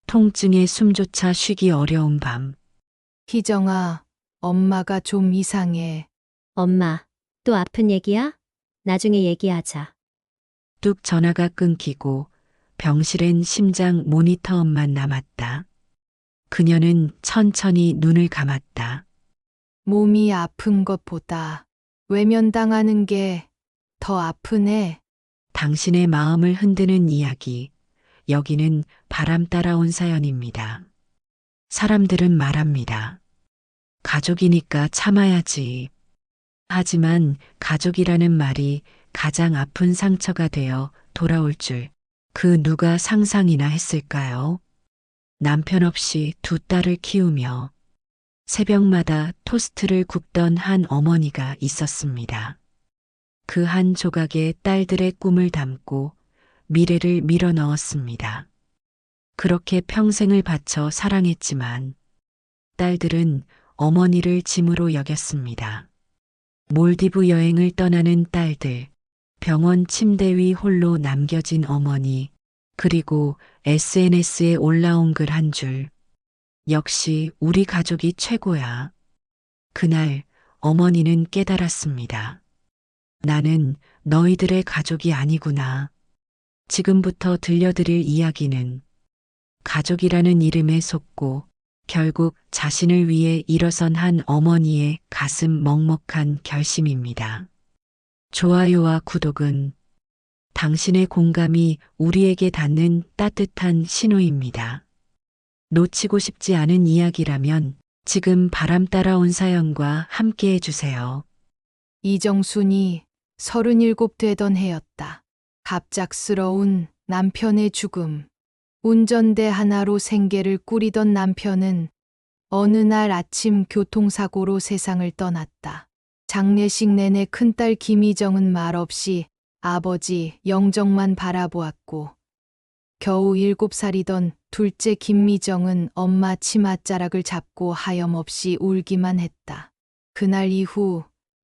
통증에 숨조차 쉬기 어려운 밤. 희정아, 엄마가 좀 이상해. 엄마, 또 아픈 얘기야? 나중에 얘기하자. 뚝 전화가 끊기고 병실엔 심장 모니터음만 남았다. 그녀는 천천히 눈을 감았다. 몸이 아픈 것보다 외면당하는 게 더 아프네. 당신의 마음을 흔드는 이야기. 여기는 바람 따라온 사연입니다. 사람들은 말합니다. 가족이니까 참아야지. 하지만 가족이라는 말이 가장 아픈 상처가 되어 돌아올 줄 그 누가 상상이나 했을까요? 남편 없이 두 딸을 키우며 새벽마다 토스트를 굽던 한 어머니가 있었습니다. 그 한 조각에 딸들의 꿈을 담고 미래를 밀어 넣었습니다. 그렇게 평생을 바쳐 사랑했지만 딸들은 어머니를 짐으로 여겼습니다. 몰디브 여행을 떠나는 딸들, 병원 침대 위 홀로 남겨진 어머니, 그리고 SNS에 올라온 글 한 줄. 역시 우리 가족이 최고야. 그날 어머니는 깨달았습니다. 나는 너희들의 가족이 아니구나. 지금부터 들려드릴 이야기는 가족이라는 이름에 속고 결국 자신을 위해 일어선 한 어머니의 가슴 먹먹한 결심입니다. 좋아요와 구독은 당신의 공감이 우리에게 닿는 따뜻한 신호입니다. 놓치고 싶지 않은 이야기라면 지금 바람 따라온 사연과 함께 해주세요. 이정순이 37 되던 해였다. 갑작스러운 남편의 죽음. 운전대 하나로 생계를 꾸리던 남편은 어느 날 아침 교통사고로 세상을 떠났다. 장례식 내내 큰딸 김희정은 말없이 아버지 영정만 바라보았고 겨우 7살이던 둘째 김미정은 엄마 치맛자락을 잡고 하염없이 울기만 했다. 그날 이후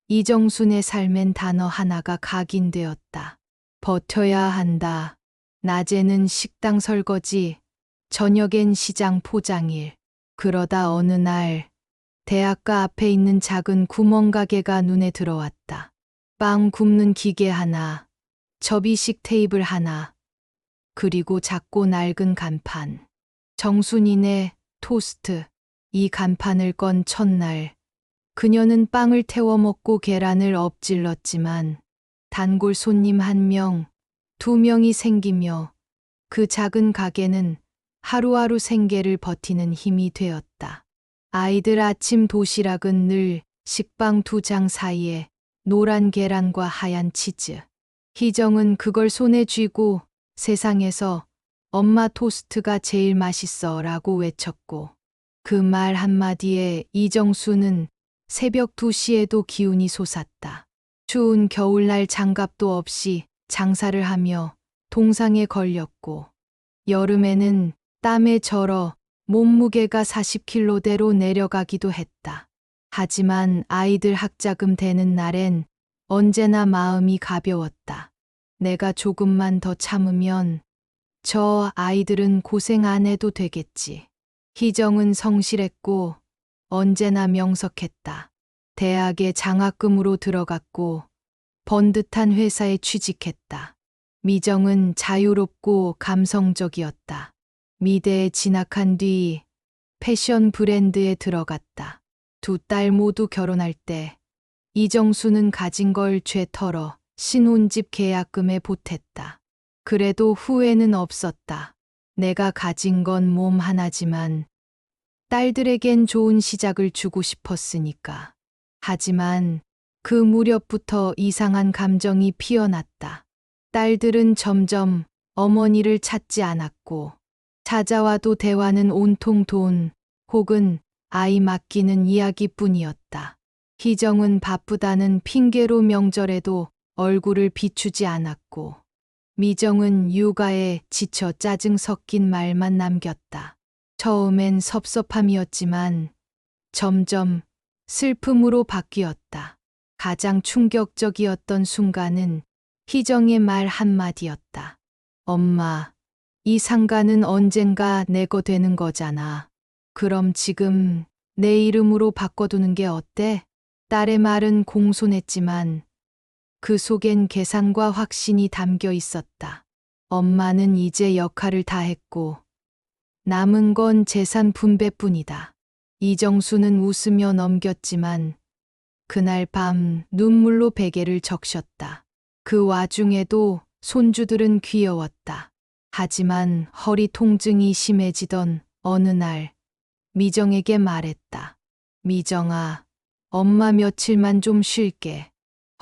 이정순의 삶엔 단어 하나가 각인되었다. 버텨야 한다. 낮에는 식당 설거지, 저녁엔 시장 포장일. 그러다 어느 날 대학가 앞에 있는 작은 구멍가게가 눈에 들어왔다. 빵 굽는 기계 하나, 접이식 테이블 하나, 그리고 작고 낡은 간판. 정순이네 토스트. 이 간판을 건 첫날 그녀는 빵을 태워 먹고 계란을 엎질렀지만 단골 손님 1명, 2명이 생기며 그 작은 가게는 하루하루 생계를 버티는 힘이 되었다. 아이들 아침 도시락은 늘 식빵 2장 사이에 노란 계란과 하얀 치즈. 희정은 그걸 손에 쥐고 세상에서 엄마 토스트가 제일 맛있어 라고 외쳤고 그 말 한마디에 이정수는 새벽 2시에도 기운이 솟았다. 추운 겨울날 장갑도 없이 장사를 하며 동상에 걸렸고 여름에는 땀에 절어 몸무게가 40kg대로 내려가기도 했다. 하지만 아이들 학자금 되는 날엔 언제나 마음이 가벼웠다. 내가 조금만 더 참으면 저 아이들은 고생 안 해도 되겠지. 희정은 성실했고 언제나 명석했다. 대학에 장학금으로 들어갔고 번듯한 회사에 취직했다. 미정은 자유롭고 감성적이었다. 미대에 진학한 뒤 패션 브랜드에 들어갔다. 두 딸 모두 결혼할 때 이정수는 가진 걸 죄 털어 신혼집 계약금에 보탰다. 그래도 후회는 없었다. 내가 가진 건 몸 하나지만 딸들에겐 좋은 시작을 주고 싶었으니까. 하지만 그 무렵부터 이상한 감정이 피어났다. 딸들은 점점 어머니를 찾지 않았고 찾아와도 대화는 온통 돈 혹은 아이 맡기는 이야기뿐이었다. 희정은 바쁘다는 핑계로 명절에도 얼굴을 비추지 않았고 미정은 육아에 지쳐 짜증 섞인 말만 남겼다. 처음엔 섭섭함이었지만 점점 슬픔으로 바뀌었다. 가장 충격적이었던 순간은 희정의 말 한마디였다. 엄마, 이 상가는 언젠가 내 거 되는 거잖아. 그럼 지금 내 이름으로 바꿔두는 게 어때? 딸의 말은 공손했지만 그 속엔 계산과 확신이 담겨 있었다. 엄마는 이제 역할을 다 했고 남은 건 재산 분배뿐이다. 이정수는 웃으며 넘겼지만 그날 밤 눈물로 베개를 적셨다. 그 와중에도 손주들은 귀여웠다. 하지만 허리 통증이 심해지던 어느 날 미정에게 말했다. 미정아, 엄마 며칠만 좀 쉴게.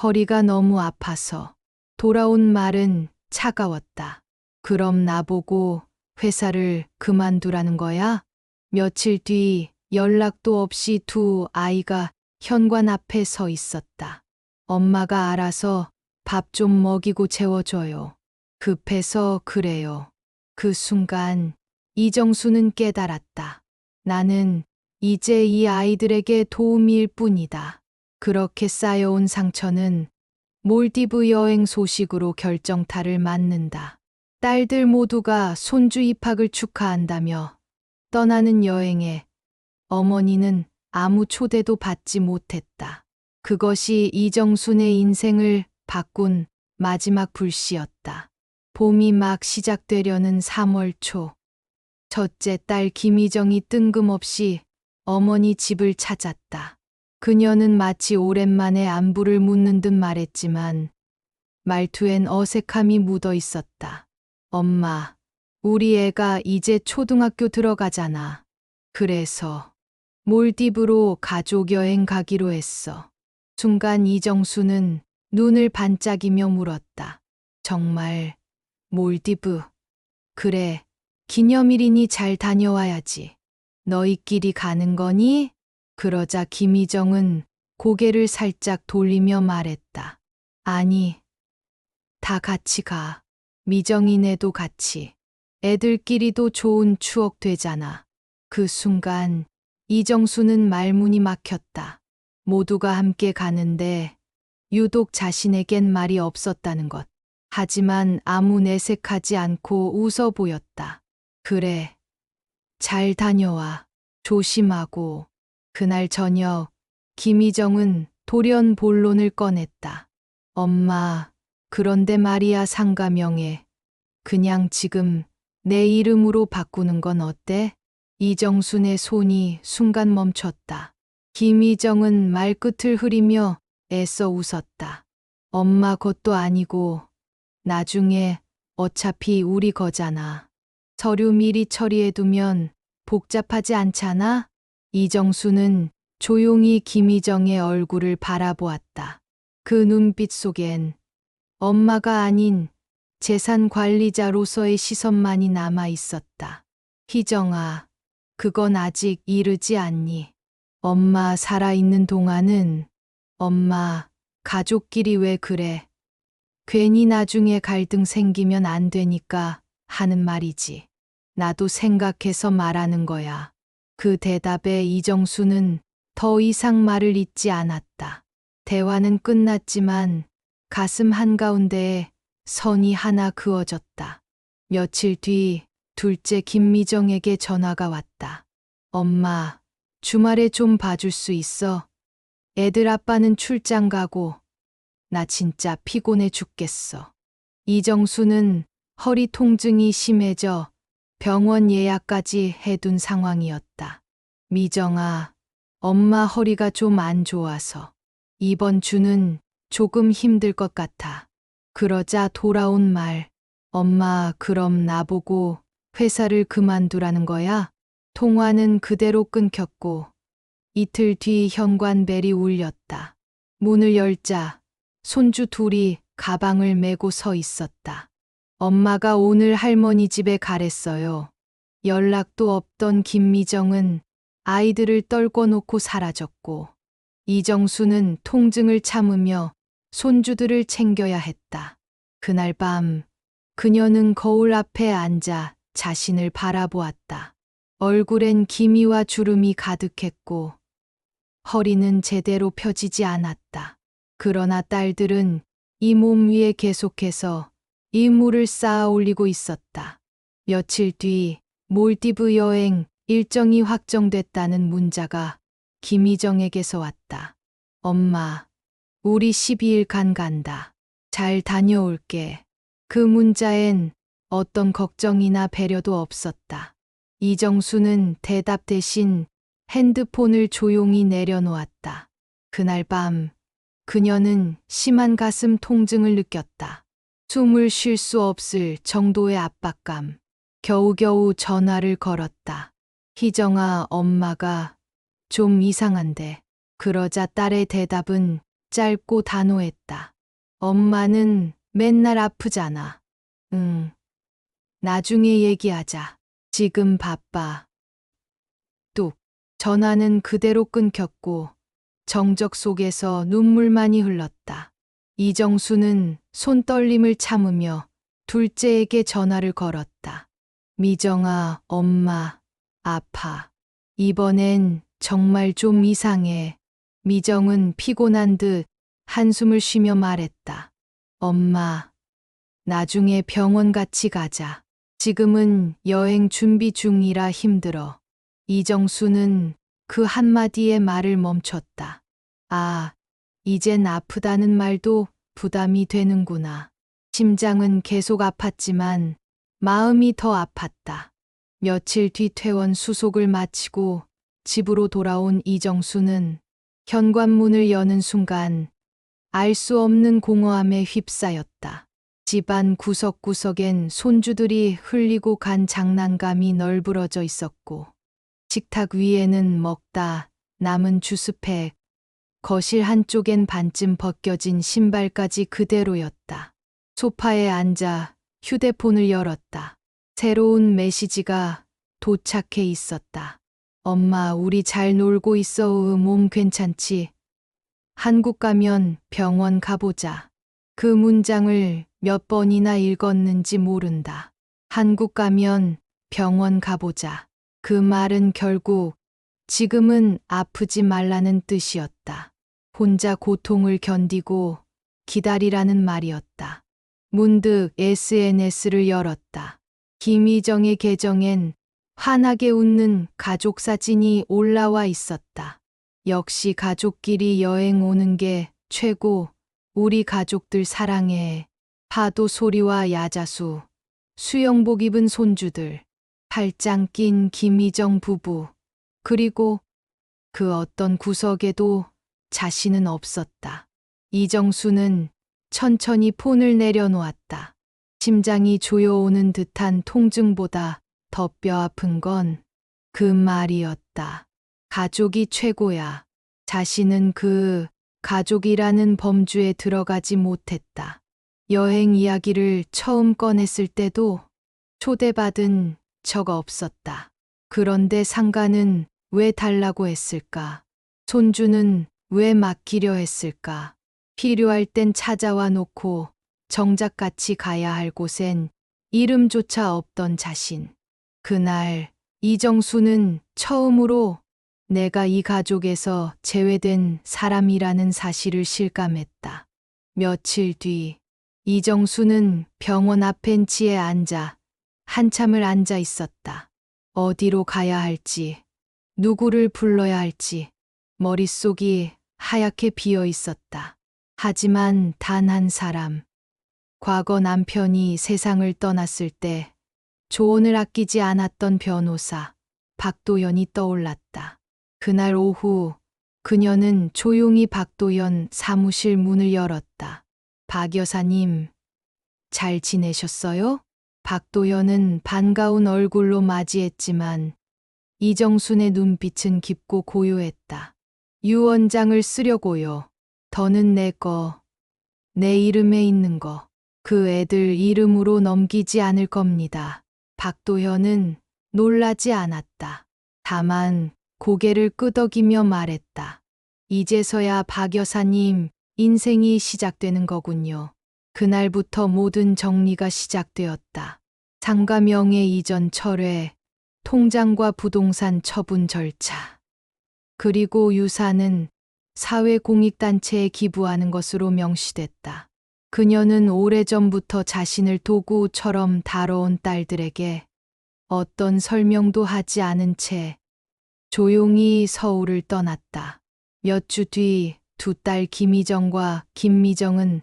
허리가 너무 아파서. 돌아온 말은 차가웠다. 그럼 나보고 회사를 그만두라는 거야? 며칠 뒤 연락도 없이 두 아이가 현관 앞에 서 있었다. 엄마가 알아서 밥 좀 먹이고 재워줘요. 급해서 그래요. 그 순간 이정수는 깨달았다. 나는 이제 이 아이들에게 도움일 뿐이다. 그렇게 쌓여온 상처는 몰디브 여행 소식으로 결정타를 맞는다. 딸들 모두가 손주 입학을 축하한다며 떠나는 여행에 어머니는 아무 초대도 받지 못했다. 그것이 이정순의 인생을 바꾼 마지막 불씨였다. 봄이 막 시작되려는 3월 초, 첫째 딸 김희정이 뜬금없이 어머니 집을 찾았다. 그녀는 마치 오랜만에 안부를 묻는 듯 말했지만 말투엔 어색함이 묻어 있었다. 엄마, 우리 애가 이제 초등학교 들어가잖아. 그래서 몰디브로 가족 여행 가기로 했어. 순간 이정수는 눈을 반짝이며 물었다. 정말 몰디브? 그래, 기념일이니 잘 다녀와야지. 너희끼리 가는 거니? 그러자 김희정은 고개를 살짝 돌리며 말했다. 아니, 다 같이 가. 미정이네도 같이. 애들끼리도 좋은 추억 되잖아. 그 순간 이정수는 말문이 막혔다. 모두가 함께 가는데 유독 자신에겐 말이 없었다는 것. 하지만 아무 내색하지 않고 웃어 보였다. 그래, 잘 다녀와. 조심하고. 그날 저녁 김희정은 돌연 본론을 꺼냈다. 엄마, 그런데 말이야 상가명에 그냥 지금 내 이름으로 바꾸는 건 어때? 이정순의 손이 순간 멈췄다. 김희정은 말끝을 흐리며 애써 웃었다. 엄마 것도 아니고 나중에 어차피 우리 거잖아. 서류 미리 처리해두면 복잡하지 않잖아? 이정수는 조용히 김희정의 얼굴을 바라보았다. 그 눈빛 속엔 엄마가 아닌 재산 관리자로서의 시선만이 남아 있었다. 희정아, 그건 아직 이르지 않니? 엄마 살아있는 동안은 엄마, 가족끼리 왜 그래? 괜히 나중에 갈등 생기면 안 되니까 하는 말이지. 나도 생각해서 말하는 거야. 그 대답에 이정수는 더 이상 말을 잇지 않았다. 대화는 끝났지만 가슴 한가운데에 선이 하나 그어졌다. 며칠 뒤 둘째 김미정에게 전화가 왔다. 엄마, 주말에 좀 봐줄 수 있어? 애들 아빠는 출장 가고 나 진짜 피곤해 죽겠어. 이정수는 허리 통증이 심해져 병원 예약까지 해둔 상황이었다. 미정아, 엄마 허리가 좀 안 좋아서 이번 주는 조금 힘들 것 같아. 그러자 돌아온 말, 엄마 그럼 나보고 회사를 그만두라는 거야? 통화는 그대로 끊겼고 이틀 뒤 현관벨이 울렸다. 문을 열자 손주 둘이 가방을 메고 서 있었다. 엄마가 오늘 할머니 집에 가랬어요. 연락도 없던 김미정은 아이들을 떨궈 놓고 사라졌고 이정수는 통증을 참으며 손주들을 챙겨야 했다. 그날 밤 그녀는 거울 앞에 앉아 자신을 바라보았다. 얼굴엔 기미와 주름이 가득했고 허리는 제대로 펴지지 않았다. 그러나 딸들은 이 몸 위에 계속해서 이물을 쌓아 올리고 있었다. 며칠 뒤 몰디브 여행 일정이 확정됐다는 문자가 김희정에게서 왔다. 엄마, 우리 12일간 간다. 잘 다녀올게. 그 문자엔 어떤 걱정이나 배려도 없었다. 이정수는 대답 대신 핸드폰을 조용히 내려놓았다. 그날 밤 그녀는 심한 가슴 통증을 느꼈다. 숨을 쉴 수 없을 정도의 압박감. 겨우겨우 전화를 걸었다. 희정아, 엄마가 좀 이상한데. 그러자 딸의 대답은 짧고 단호했다. 엄마는 맨날 아프잖아. 응. 나중에 얘기하자. 지금 바빠. 뚝. 전화는 그대로 끊겼고 정적 속에서 눈물만이 흘렀다. 이정수는 손떨림을 참으며 둘째에게 전화를 걸었다. 미정아, 엄마, 아파. 이번엔 정말 좀 이상해. 미정은 피곤한 듯 한숨을 쉬며 말했다. 엄마, 나중에 병원 같이 가자. 지금은 여행 준비 중이라 힘들어. 이정수는 그 한마디의 말을 멈췄다. 아, 이젠 아프다는 말도 부담이 되는구나. 심장은 계속 아팠지만 마음이 더 아팠다. 며칠 뒤 퇴원 수속을 마치고 집으로 돌아온 이정수는 현관문을 여는 순간 알 수 없는 공허함에 휩싸였다. 집안 구석구석엔 손주들이 흘리고 간 장난감이 널브러져 있었고 식탁 위에는 먹다 남은 주스팩, 거실 한쪽엔 반쯤 벗겨진 신발까지 그대로였다. 소파에 앉아 휴대폰을 열었다. 새로운 메시지가 도착해 있었다. 엄마, 우리 잘 놀고 있어. 몸 괜찮지? 한국 가면 병원 가보자. 그 문장을 몇 번이나 읽었는지 모른다. 한국 가면 병원 가보자. 그 말은 결국 지금은 아프지 말라는 뜻이었다. 혼자 고통을 견디고 기다리라는 말이었다. 문득 SNS를 열었다. 김희정의 계정엔 환하게 웃는 가족 사진이 올라와 있었다. 역시 가족끼리 여행 오는 게 최고. 우리 가족들 사랑해. 파도 소리와 야자수, 수영복 입은 손주들, 팔짱 낀 김희정 부부, 그리고 그 어떤 구석에도 자신은 없었다. 이정수는 천천히 폰을 내려놓았다. 심장이 조여오는 듯한 통증보다 더 뼈아픈 건 그 말이었다. 가족이 최고야. 자신은 그 가족이라는 범주에 들어가지 못했다. 여행 이야기를 처음 꺼냈을 때도 초대받은 적 없었다. 그런데 상가는 왜 달라고 했을까? 손주는 왜 맡기려 했을까? 필요할 땐 찾아와 놓고 정작 같이 가야 할 곳엔 이름조차 없던 자신. 그날 이정수는 처음으로 내가 이 가족에서 제외된 사람이라는 사실을 실감했다. 며칠 뒤 이정수는 병원 앞 벤치에 앉아 한참을 앉아 있었다. 어디로 가야 할지, 누구를 불러야 할지 머릿속이 하얗게 비어 있었다. 하지만 단 한 사람, 과거 남편이 세상을 떠났을 때 조언을 아끼지 않았던 변호사 박도연이 떠올랐다. 그날 오후 그녀는 조용히 박도연 사무실 문을 열었다. 박 여사님, 잘 지내셨어요? 박도연은 반가운 얼굴로 맞이했지만 이정순의 눈빛은 깊고 고요했다. 유 원장을 쓰려고요. 더는 내 거, 내 이름에 있는 거, 그 애들 이름으로 넘기지 않을 겁니다. 박도현은 놀라지 않았다. 다만 고개를 끄덕이며 말했다. 이제서야 박 여사님 인생이 시작되는 거군요. 그날부터 모든 정리가 시작되었다. 상가 명예 이전 철회, 통장과 부동산 처분 절차, 그리고 유산은 사회공익단체에 기부하는 것으로 명시됐다. 그녀는 오래전부터 자신을 도구처럼 다뤄온 딸들에게 어떤 설명도 하지 않은 채 조용히 서울을 떠났다. 몇 주 뒤 두 딸 김희정과 김미정은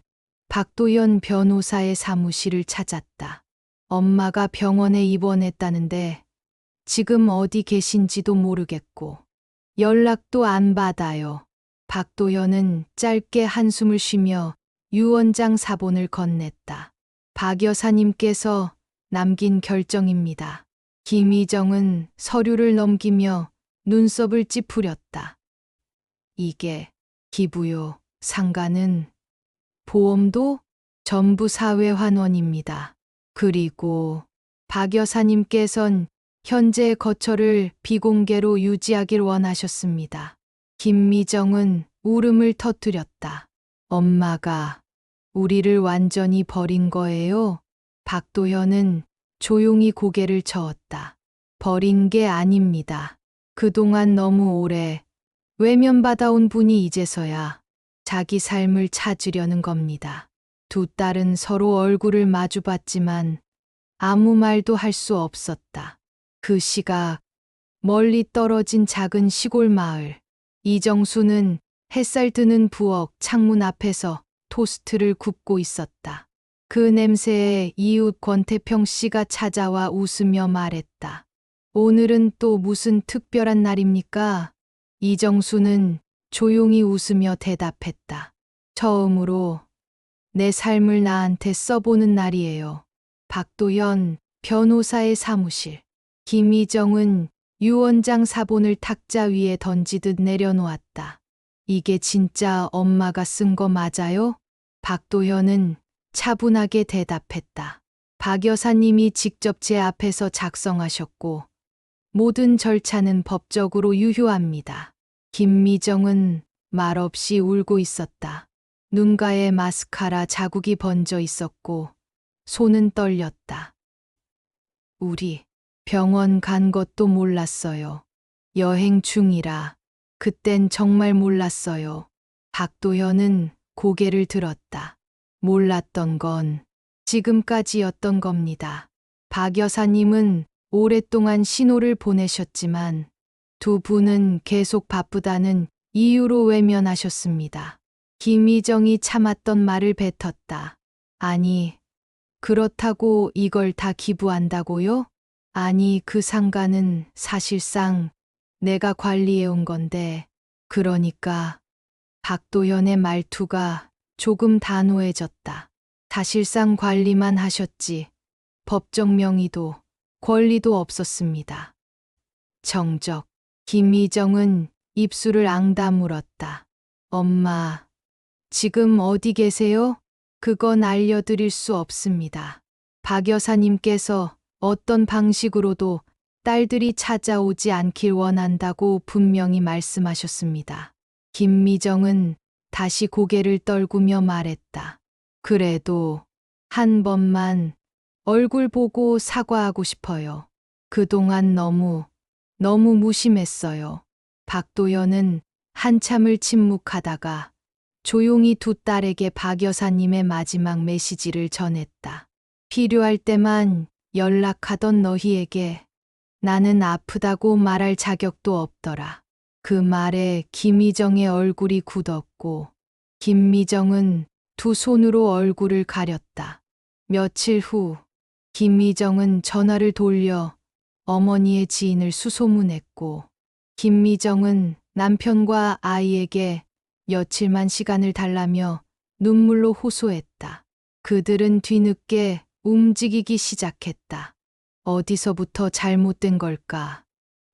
박도연 변호사의 사무실을 찾았다. 엄마가 병원에 입원했다는데 지금 어디 계신지도 모르겠고 연락도 안 받아요. 박도연은 짧게 한숨을 쉬며 유 원장 사본을 건넸다. 박 여사님께서 남긴 결정입니다. 김희정은 서류를 넘기며 눈썹을 찌푸렸다. 이게 기부요, 상가는 보험도 전부 사회환원입니다. 그리고 박 여사님께선 현재 거처를 비공개로 유지하길 원하셨습니다. 김미정은 울음을 터뜨렸다. 엄마가 우리를 완전히 버린 거예요? 박도현은 조용히 고개를 저었다. 버린 게 아닙니다. 그동안 너무 오래 외면받아온 분이 이제서야 자기 삶을 찾으려는 겁니다. 두 딸은 서로 얼굴을 마주봤지만 아무 말도 할 수 없었다. 그 시각 멀리 떨어진 작은 시골 마을. 이정수는 햇살 드는 부엌 창문 앞에서 토스트를 굽고 있었다. 그 냄새에 이웃 권태평 씨가 찾아와 웃으며 말했다. 오늘은 또 무슨 특별한 날입니까? 이정수는 조용히 웃으며 대답했다. 처음으로 내 삶을 나한테 써보는 날이에요. 박도현 변호사의 사무실. 김희정은 유 원장 사본을 탁자 위에 던지듯 내려놓았다. 이게 진짜 엄마가 쓴 거 맞아요? 박도현은 차분하게 대답했다. 박 여사님이 직접 제 앞에서 작성하셨고 모든 절차는 법적으로 유효합니다. 김미정은 말없이 울고 있었다. 눈가에 마스카라 자국이 번져 있었고 손은 떨렸다. 우리 병원 간 것도 몰랐어요. 여행 중이라 그땐 정말 몰랐어요. 박도현은 고개를 들었다. 몰랐던 건 지금까지였던 겁니다. 박 여사님은 오랫동안 신호를 보내셨지만 두 분은 계속 바쁘다는 이유로 외면하셨습니다. 김희정이 참았던 말을 뱉었다. 아니, 그렇다고 이걸 다 기부한다고요? 아니, 그 상가는 사실상 내가 관리해온 건데, 그러니까 박도연의 말투가 조금 단호해졌다. 사실상 관리만 하셨지 법적 명의도 권리도 없었습니다. 정적. 김희정은 입술을 앙다물었다. 엄마, 지금 어디 계세요? 그건 알려드릴 수 없습니다. 박 여사님께서 어떤 방식으로도 딸들이 찾아오지 않길 원한다고 분명히 말씀하셨습니다. 김미정은 다시 고개를 떨구며 말했다. 그래도 한 번만 얼굴 보고 사과하고 싶어요. 그동안 너무 무심했어요. 박도연은 한참을 침묵하다가 조용히 두 딸에게 박 여사님의 마지막 메시지를 전했다. 필요할 때만 연락하던 너희에게 나는 아프다고 말할 자격도 없더라. 그 말에 김희정의 얼굴이 굳었고 김미정은 두 손으로 얼굴을 가렸다. 며칠 후 김미정은 전화를 돌려 어머니의 지인을 수소문했고 김미정은 남편과 아이에게 며칠만 시간을 달라며 눈물로 호소했다. 그들은 뒤늦게 움직이기 시작했다. 어디서부터 잘못된 걸까?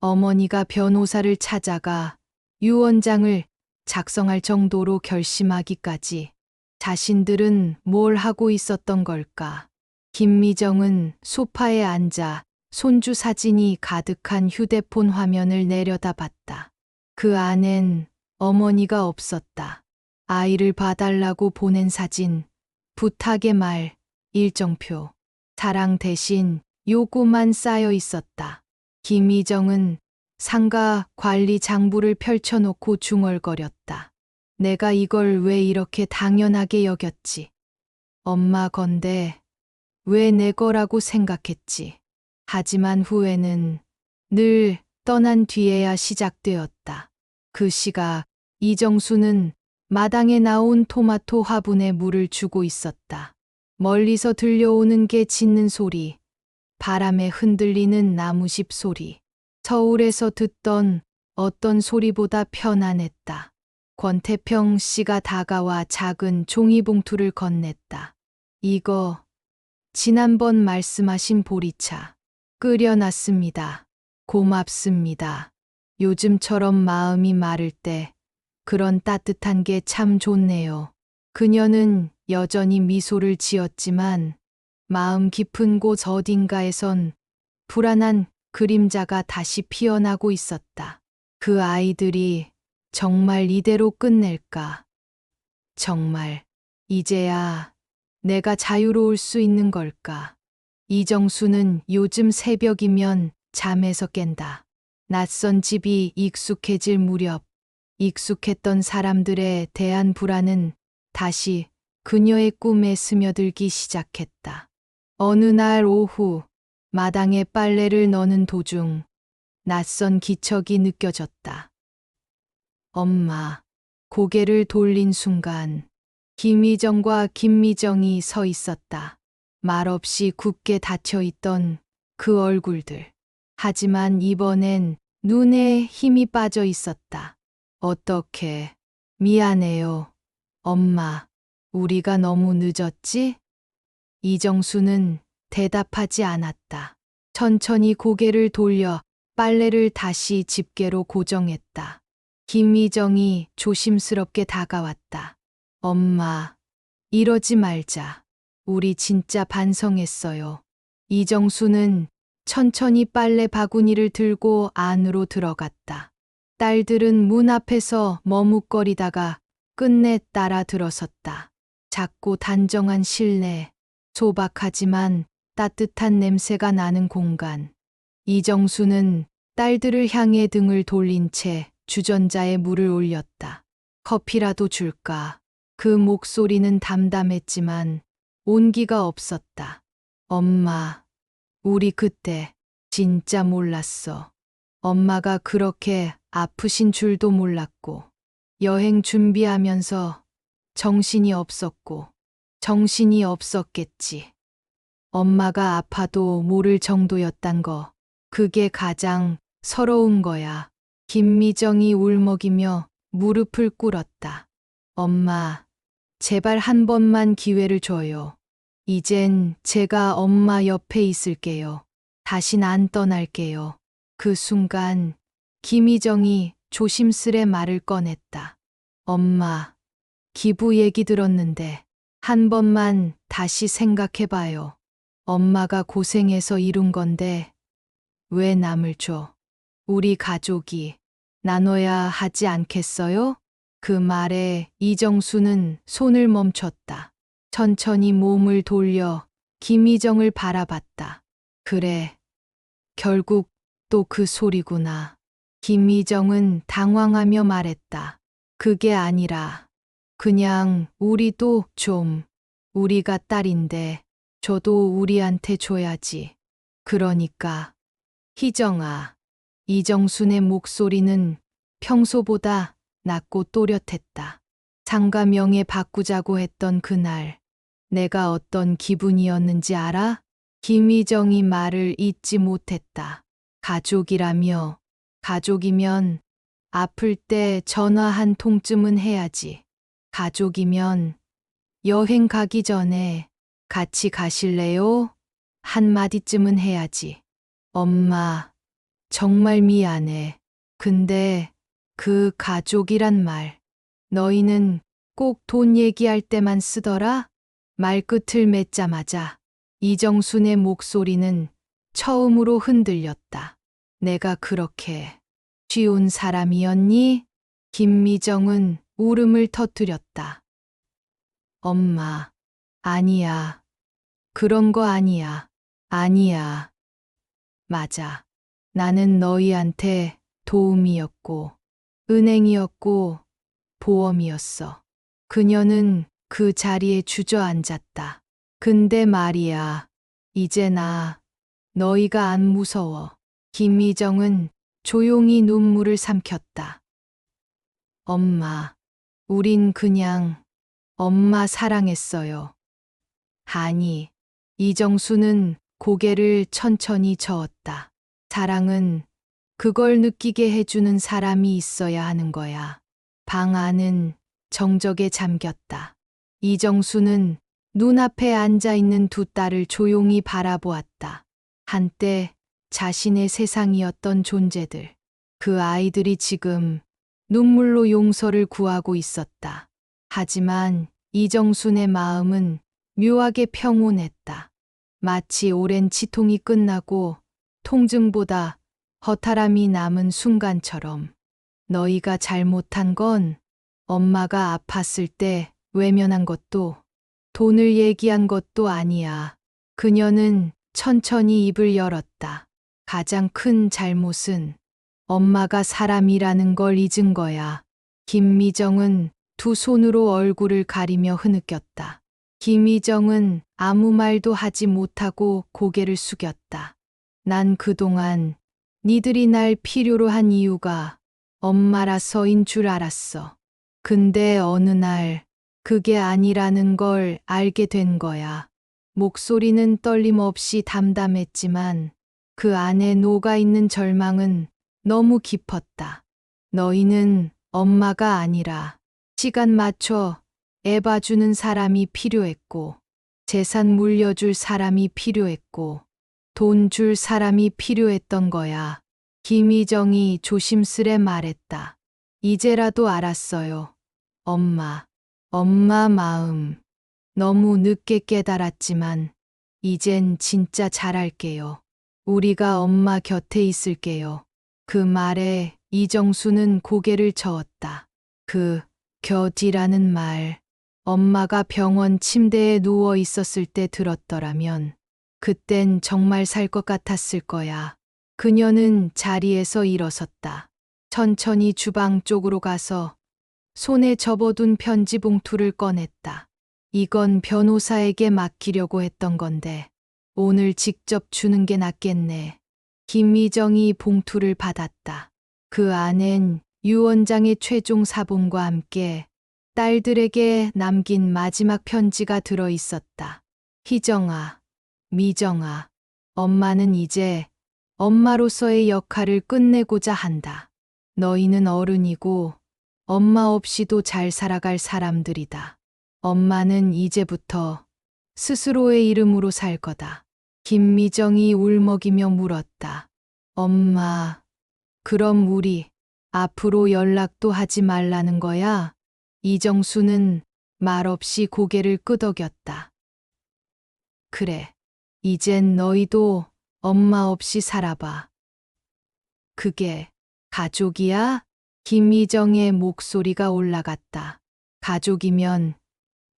어머니가 변호사를 찾아가 유 원장을 작성할 정도로 결심하기까지 자신들은 뭘 하고 있었던 걸까? 김미정은 소파에 앉아 손주 사진이 가득한 휴대폰 화면을 내려다봤다. 그 안엔 어머니가 없었다. 아이를 봐달라고 보낸 사진, 부탁의 말, 일정표, 사랑 대신 요구만 쌓여 있었다. 김희정은 상가 관리 장부를 펼쳐놓고 중얼거렸다. 내가 이걸 왜 이렇게 당연하게 여겼지? 엄마 건데 왜 내 거라고 생각했지? 하지만 후회는 늘 떠난 뒤에야 시작되었다. 그 시각 이정수는 마당에 나온 토마토 화분에 물을 주고 있었다. 멀리서 들려오는 게 짖는 소리, 바람에 흔들리는 나무십 소리, 서울에서 듣던 어떤 소리보다 편안했다. 권태평 씨가 다가와 작은 종이봉투를 건넸다. 이거 지난번 말씀하신 보리차 끓여놨습니다. 고맙습니다. 요즘처럼 마음이 마를 때 그런 따뜻한 게 참 좋네요. 그녀는 여전히 미소를 지었지만 마음 깊은 곳 어딘가에선 불안한 그림자가 다시 피어나고 있었다. 그 아이들이 정말 이대로 끝낼까? 정말 이제야 내가 자유로울 수 있는 걸까? 이정수는 요즘 새벽이면 잠에서 깬다. 낯선 집이 익숙해질 무렵 익숙했던 사람들에 대한 불안은 다시 그녀의 꿈에 스며들기 시작했다. 어느 날 오후 마당에 빨래를 넣는 도중 낯선 기척이 느껴졌다. 엄마, 고개를 돌린 순간 김희정과 김미정이 서 있었다. 말없이 굳게 닫혀있던 그 얼굴들. 하지만 이번엔 눈에 힘이 빠져 있었다. 어떻게, 미안해요. 엄마, 우리가 너무 늦었지? 이정수는 대답하지 않았다. 천천히 고개를 돌려 빨래를 다시 집게로 고정했다. 김미정이 조심스럽게 다가왔다. 엄마, 이러지 말자. 우리 진짜 반성했어요. 이정수는 천천히 빨래 바구니를 들고 안으로 들어갔다. 딸들은 문 앞에서 머뭇거리다가 끝내 따라 들어섰다. 작고 단정한 실내, 소박하지만 따뜻한 냄새가 나는 공간. 이정수는 딸들을 향해 등을 돌린 채 주전자에 물을 올렸다. 커피라도 줄까? 그 목소리는 담담했지만 온기가 없었다. 엄마, 우리 그때 진짜 몰랐어. 엄마가 그렇게 아프신 줄도 몰랐고, 여행 준비하면서 정신이 없었겠지. 엄마가 아파도 모를 정도였단 거, 그게 가장 서러운 거야. 김미정이 울먹이며 무릎을 꿇었다. 엄마, 제발 한 번만 기회를 줘요. 이젠 제가 엄마 옆에 있을게요. 다신 안 떠날게요. 그 순간 김희정이 조심스레 말을 꺼냈다. 엄마, 기부 얘기 들었는데 한 번만 다시 생각해봐요. 엄마가 고생해서 이룬 건데 왜 남을 줘? 우리 가족이 나눠야 하지 않겠어요? 그 말에 이정수는 손을 멈췄다. 천천히 몸을 돌려 김희정을 바라봤다. 그래, 결국 또 그 소리구나. 김희정은 당황하며 말했다. 그게 아니라 그냥 우리도 좀, 우리가 딸인데 저도 우리한테 줘야지. 그러니까 희정아. 이정순의 목소리는 평소보다 낮고 또렷했다. 상가명에 바꾸자고 했던 그날 내가 어떤 기분이었는지 알아? 김희정이 말을 잇지 못했다. 가족이라며, 가족이면 아플 때 전화 한 통쯤은 해야지. 가족이면 여행 가기 전에 같이 가실래요? 한마디쯤은 해야지. 엄마, 정말 미안해. 근데 그 가족이란 말, 너희는 꼭 돈 얘기할 때만 쓰더라? 말끝을 맺자마자 이정순의 목소리는 처음으로 흔들렸다. 내가 그렇게 쉬운 사람이었니? 김미정은 울음을 터뜨렸다. 엄마, 아니야. 그런 거 아니야. 아니야. 맞아. 나는 너희한테 도움이었고, 은행이었고, 보험이었어. 그녀는 그 자리에 주저앉았다. 근데 말이야, 이제 나 너희가 안 무서워. 김미정은 조용히 눈물을 삼켰다. 엄마, 우린 그냥 엄마 사랑했어요. 아니, 이정수는 고개를 천천히 저었다. 사랑은 그걸 느끼게 해주는 사람이 있어야 하는 거야. 방 안은 정적에 잠겼다. 이정수는 눈앞에 앉아 있는 두 딸을 조용히 바라보았다. 한때 자신의 세상이었던 존재들. 그 아이들이 지금 눈물로 용서를 구하고 있었다. 하지만 이정순의 마음은 묘하게 평온했다. 마치 오랜 치통이 끝나고 통증보다 허탈함이 남은 순간처럼. 너희가 잘못한 건 엄마가 아팠을 때 외면한 것도 돈을 얘기한 것도 아니야. 그녀는 천천히 입을 열었다. 가장 큰 잘못은 엄마가 사람이라는 걸 잊은 거야. 김미정은 두 손으로 얼굴을 가리며 흐느꼈다. 김미정은 아무 말도 하지 못하고 고개를 숙였다. 난 그동안 니들이 날 필요로 한 이유가 엄마라서인 줄 알았어. 근데 어느 날 그게 아니라는 걸 알게 된 거야. 목소리는 떨림없이 담담했지만 그 안에 녹아있는 절망은 너무 깊었다. 너희는 엄마가 아니라 시간 맞춰 애 봐주는 사람이 필요했고, 재산 물려줄 사람이 필요했고, 돈 줄 사람이 필요했던 거야. 김희정이 조심스레 말했다. 이제라도 알았어요. 엄마 마음. 너무 늦게 깨달았지만, 이젠 진짜 잘할게요. 우리가 엄마 곁에 있을게요. 그 말에 이정수는 고개를 저었다. 그 곁이라는 말, 엄마가 병원 침대에 누워 있었을 때 들었더라면 그땐 정말 살 것 같았을 거야. 그녀는 자리에서 일어섰다. 천천히 주방 쪽으로 가서 손에 접어둔 편지 봉투를 꺼냈다. 이건 변호사에게 맡기려고 했던 건데 오늘 직접 주는 게 낫겠네. 김미정이 봉투를 받았다. 그 안엔 유 원장의 최종 사본과 함께 딸들에게 남긴 마지막 편지가 들어 있었다. 희정아, 미정아, 엄마는 이제 엄마로서의 역할을 끝내고자 한다. 너희는 어른이고 엄마 없이도 잘 살아갈 사람들이다. 엄마는 이제부터 스스로의 이름으로 살 거다. 김미정이 울먹이며 물었다. 엄마, 그럼 우리 앞으로 연락도 하지 말라는 거야? 이정수는 말없이 고개를 끄덕였다. 그래, 이젠 너희도 엄마 없이 살아봐. 그게 가족이야? 김미정의 목소리가 올라갔다. 가족이면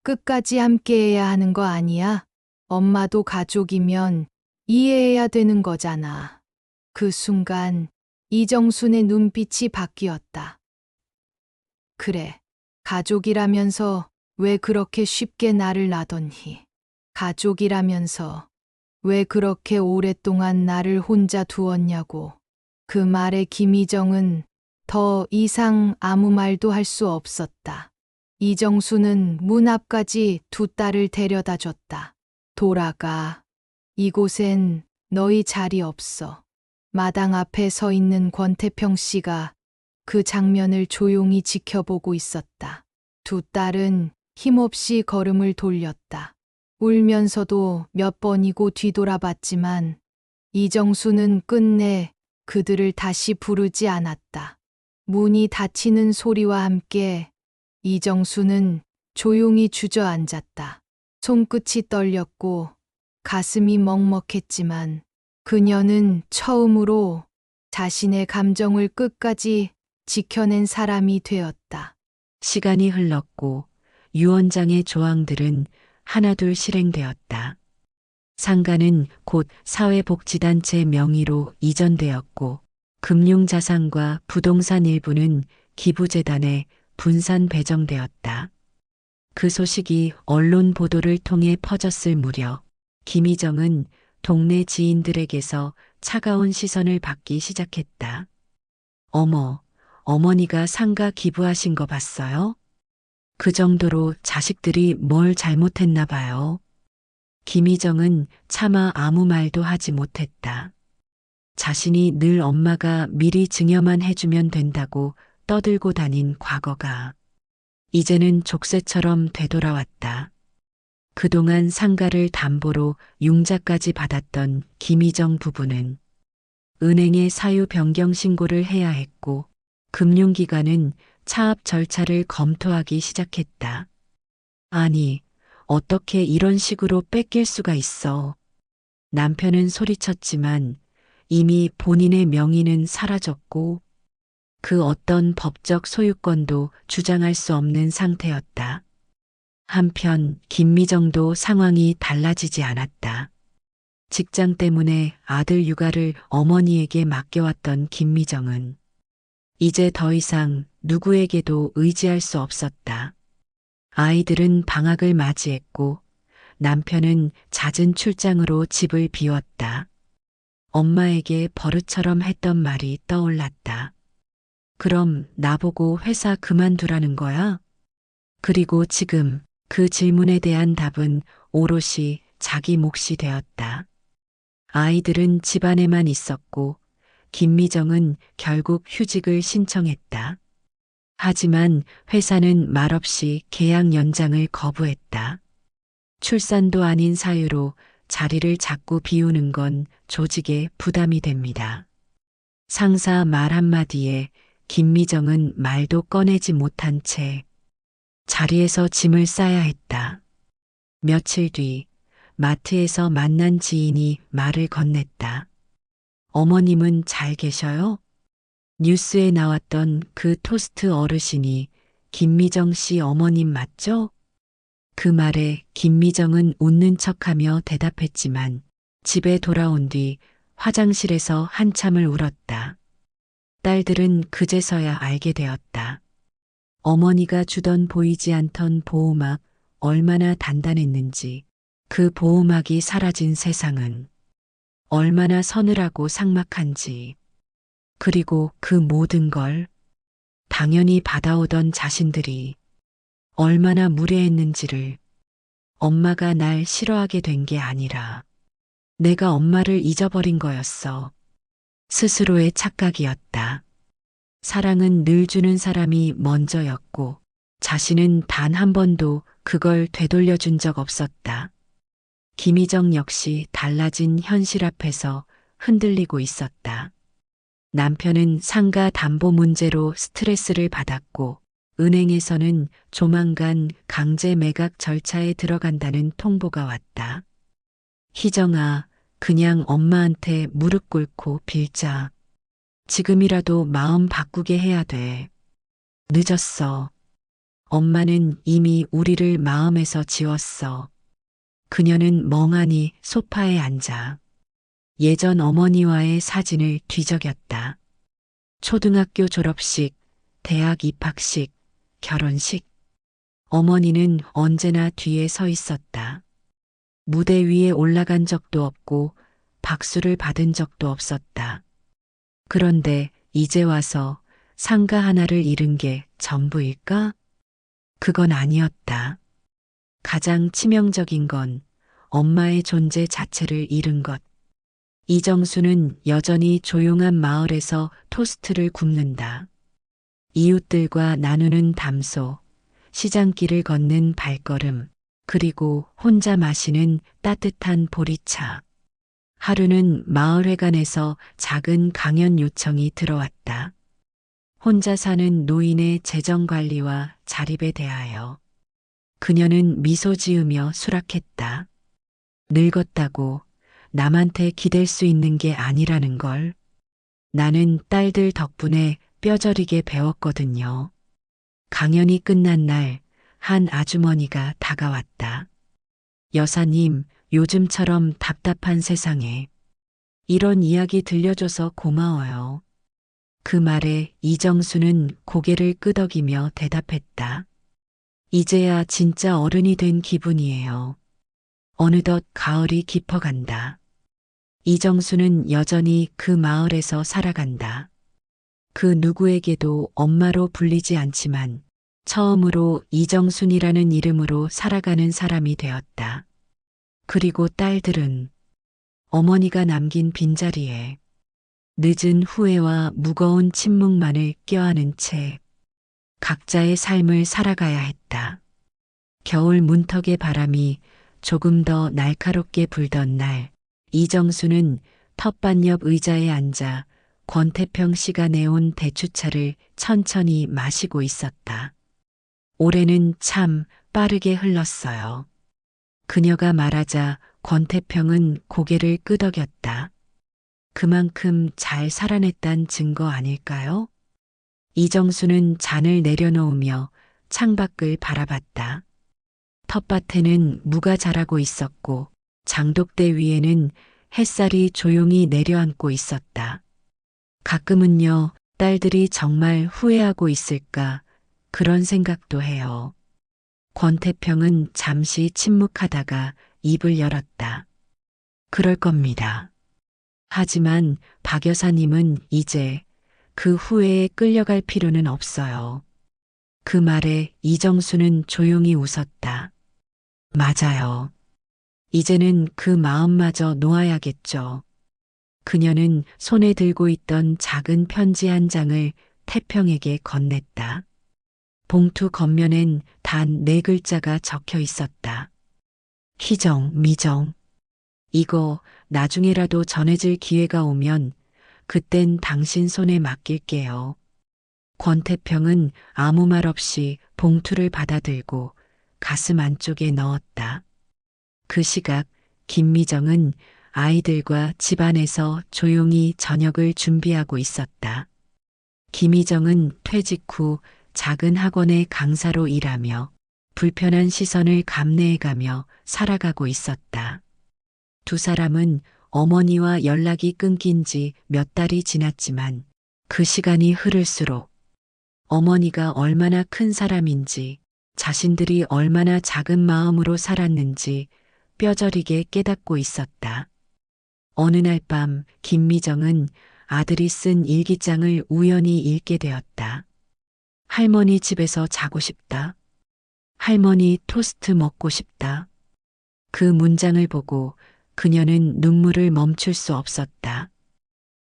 끝까지 함께해야 하는 거 아니야? 엄마도 가족이면 이해해야 되는 거잖아. 그 순간 이정순의 눈빛이 바뀌었다. 그래, 가족이라면서 왜 그렇게 쉽게 나를 놔뒀니? 가족이라면서 왜 그렇게 오랫동안 나를 혼자 두었냐고. 그 말에 김희정은 더 이상 아무 말도 할 수 없었다. 이정수는 문 앞까지 두 딸을 데려다 줬다. 돌아가. 이곳엔 너희 자리 없어. 마당 앞에 서 있는 권태평 씨가 그 장면을 조용히 지켜보고 있었다. 두 딸은 힘없이 걸음을 돌렸다. 울면서도 몇 번이고 뒤돌아봤지만 이정수는 끝내 그들을 다시 부르지 않았다. 문이 닫히는 소리와 함께 이정수는 조용히 주저앉았다. 손끝이 떨렸고 가슴이 먹먹했지만 그녀는 처음으로 자신의 감정을 끝까지 지켜낸 사람이 되었다. 시간이 흘렀고 유 원장의 조항들은 하나둘 실행되었다. 상가는 곧 사회복지단체 명의로 이전되었고 금융자산과 부동산 일부는 기부재단에 분산 배정되었다. 그 소식이 언론 보도를 통해 퍼졌을 무렵 김희정은 동네 지인들에게서 차가운 시선을 받기 시작했다. 어머, 어머니가 상가 기부하신 거 봤어요? 그 정도로 자식들이 뭘 잘못했나 봐요. 김희정은 차마 아무 말도 하지 못했다. 자신이 늘 엄마가 미리 증여만 해주면 된다고 떠들고 다닌 과거가 이제는 족쇄처럼 되돌아왔다. 그동안 상가를 담보로 융자까지 받았던 김희정 부부는 은행에 사유 변경 신고를 해야 했고 금융기관은 차압 절차를 검토하기 시작했다. 아니, 어떻게 이런 식으로 뺏길 수가 있어. 남편은 소리쳤지만 이미 본인의 명의는 사라졌고 그 어떤 법적 소유권도 주장할 수 없는 상태였다. 한편 김미정도 상황이 달라지지 않았다. 직장 때문에 아들 육아를 어머니에게 맡겨왔던 김미정은 이제 더 이상 누구에게도 의지할 수 없었다. 아이들은 방학을 맞이했고 남편은 잦은 출장으로 집을 비웠다. 엄마에게 버릇처럼 했던 말이 떠올랐다. 그럼 나보고 회사 그만두라는 거야? 그리고 지금 그 질문에 대한 답은 오롯이 자기 몫이 되었다. 아이들은 집안에만 있었고 김미정은 결국 휴직을 신청했다. 하지만 회사는 말없이 계약 연장을 거부했다. 출산도 아닌 사유로 자리를 자꾸 비우는 건 조직에 부담이 됩니다. 상사 말 한마디에 김미정은 말도 꺼내지 못한 채 자리에서 짐을 싸야 했다. 며칠 뒤 마트에서 만난 지인이 말을 건넸다. 어머님은 잘 계셔요? 뉴스에 나왔던 그 토스트 어르신이 김미정 씨 어머님 맞죠? 그 말에 김미정은 웃는 척하며 대답했지만 집에 돌아온 뒤 화장실에서 한참을 울었다. 딸들은 그제서야 알게 되었다. 어머니가 주던 보이지 않던 보호막 얼마나 단단했는지, 그 보호막이 사라진 세상은 얼마나 서늘하고 삭막한지, 그리고 그 모든 걸 당연히 받아오던 자신들이 얼마나 무례했는지를 엄마가 날 싫어하게 된 게 아니라 내가 엄마를 잊어버린 거였어. 스스로의 착각이었다. 사랑은 늘 주는 사람이 먼저였고 자신은 단 한 번도 그걸 되돌려준 적 없었다. 김희정 역시 달라진 현실 앞에서 흔들리고 있었다. 남편은 상가 담보 문제로 스트레스를 받았고 은행에서는 조만간 강제 매각 절차에 들어간다는 통보가 왔다. 희정아, 그냥 엄마한테 무릎 꿇고 빌자. 지금이라도 마음 바꾸게 해야 돼. 늦었어. 엄마는 이미 우리를 마음에서 지웠어. 그녀는 멍하니 소파에 앉아 예전 어머니와의 사진을 뒤적였다. 초등학교 졸업식, 대학 입학식, 결혼식. 어머니는 언제나 뒤에 서 있었다. 무대 위에 올라간 적도 없고 박수를 받은 적도 없었다. 그런데 이제 와서 상가 하나를 잃은 게 전부일까? 그건 아니었다. 가장 치명적인 건 엄마의 존재 자체를 잃은 것. 이정수는 여전히 조용한 마을에서 토스트를 굽는다. 이웃들과 나누는 담소, 시장길을 걷는 발걸음, 그리고 혼자 마시는 따뜻한 보리차. 하루는 마을회관에서 작은 강연 요청이 들어왔다. 혼자 사는 노인의 재정관리와 자립에 대하여. 그녀는 미소 지으며 수락했다. 늙었다고 남한테 기댈 수 있는 게 아니라는 걸. 나는 딸들 덕분에 뼈저리게 배웠거든요. 강연이 끝난 날 한 아주머니가 다가왔다. 여사님, 요즘처럼 답답한 세상에 이런 이야기 들려줘서 고마워요. 그 말에 이정수는 고개를 끄덕이며 대답했다. 이제야 진짜 어른이 된 기분이에요. 어느덧 가을이 깊어간다. 이정수는 여전히 그 마을에서 살아간다. 그 누구에게도 엄마로 불리지 않지만 처음으로 이정순이라는 이름으로 살아가는 사람이 되었다. 그리고 딸들은 어머니가 남긴 빈자리에 늦은 후회와 무거운 침묵만을 껴안은 채 각자의 삶을 살아가야 했다. 겨울 문턱의 바람이 조금 더 날카롭게 불던 날, 이정수는 텃밭 옆 의자에 앉아 권태평 씨가 내온 대추차를 천천히 마시고 있었다. 올해는 참 빠르게 흘렀어요. 그녀가 말하자 권태평은 고개를 끄덕였다. 그만큼 잘 살아냈단 증거 아닐까요? 이정수는 잔을 내려놓으며 창밖을 바라봤다. 텃밭에는 무가 자라고 있었고 장독대 위에는 햇살이 조용히 내려앉고 있었다. 가끔은요, 딸들이 정말 후회하고 있을까 그런 생각도 해요. 권태평은 잠시 침묵하다가 입을 열었다. 그럴 겁니다. 하지만 박 여사님은 이제 그 후회에 끌려갈 필요는 없어요. 그 말에 이정수는 조용히 웃었다. 맞아요. 이제는 그 마음마저 놓아야겠죠. 그녀는 손에 들고 있던 작은 편지 한 장을 태평에게 건넸다. 봉투 겉면엔 단 4글자가 적혀 있었다. 희정, 미정. 이거 나중에라도 전해질 기회가 오면 그땐 당신 손에 맡길게요. 권태평은 아무 말 없이 봉투를 받아들고 가슴 안쪽에 넣었다. 그 시각 김미정은 아이들과 집안에서 조용히 저녁을 준비하고 있었다. 김미정은 퇴직 후 작은 학원의 강사로 일하며 불편한 시선을 감내해가며 살아가고 있었다. 두 사람은 어머니와 연락이 끊긴 지 몇 달이 지났지만 그 시간이 흐를수록 어머니가 얼마나 큰 사람인지 자신들이 얼마나 작은 마음으로 살았는지 뼈저리게 깨닫고 있었다. 어느 날 밤 김미정은 아들이 쓴 일기장을 우연히 읽게 되었다. 할머니 집에서 자고 싶다. 할머니 토스트 먹고 싶다. 그 문장을 보고 그녀는 눈물을 멈출 수 없었다.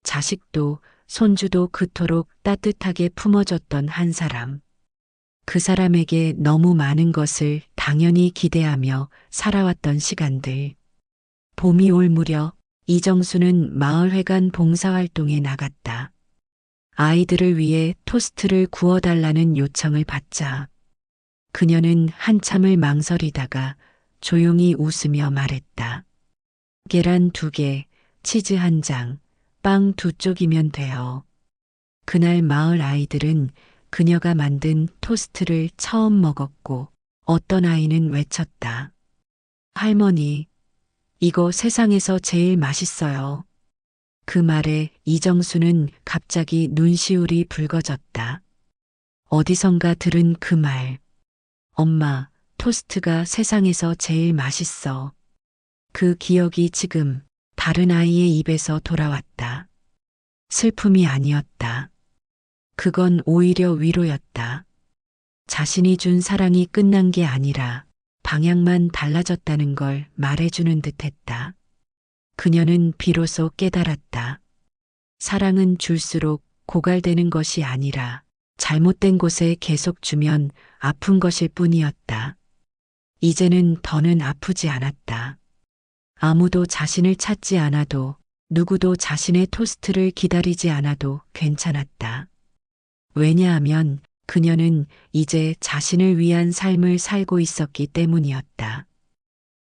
자식도 손주도 그토록 따뜻하게 품어줬던 한 사람. 그 사람에게 너무 많은 것을 당연히 기대하며 살아왔던 시간들. 봄이 올 무렵 이정수는 마을회관 봉사활동에 나갔다. 아이들을 위해 토스트를 구워달라는 요청을 받자 그녀는 한참을 망설이다가 조용히 웃으며 말했다. 계란 2개, 치즈 1장, 빵 2쪽이면 돼요. 그날 마을 아이들은 그녀가 만든 토스트를 처음 먹었고 어떤 아이는 외쳤다. 할머니, 이거 세상에서 제일 맛있어요. 그 말에 이정수는 갑자기 눈시울이 붉어졌다. 어디선가 들은 그 말. 엄마, 토스트가 세상에서 제일 맛있어. 그 기억이 지금 다른 아이의 입에서 돌아왔다. 슬픔이 아니었다. 그건 오히려 위로였다. 자신이 준 사랑이 끝난 게 아니라 방향만 달라졌다는 걸 말해주는 듯했다. 그녀는 비로소 깨달았다. 사랑은 줄수록 고갈되는 것이 아니라 잘못된 곳에 계속 주면 아픈 것일 뿐이었다. 이제는 더는 아프지 않았다. 아무도 자신을 찾지 않아도 누구도 자신의 토스트를 기다리지 않아도 괜찮았다. 왜냐하면 그녀는 이제 자신을 위한 삶을 살고 있었기 때문이었다.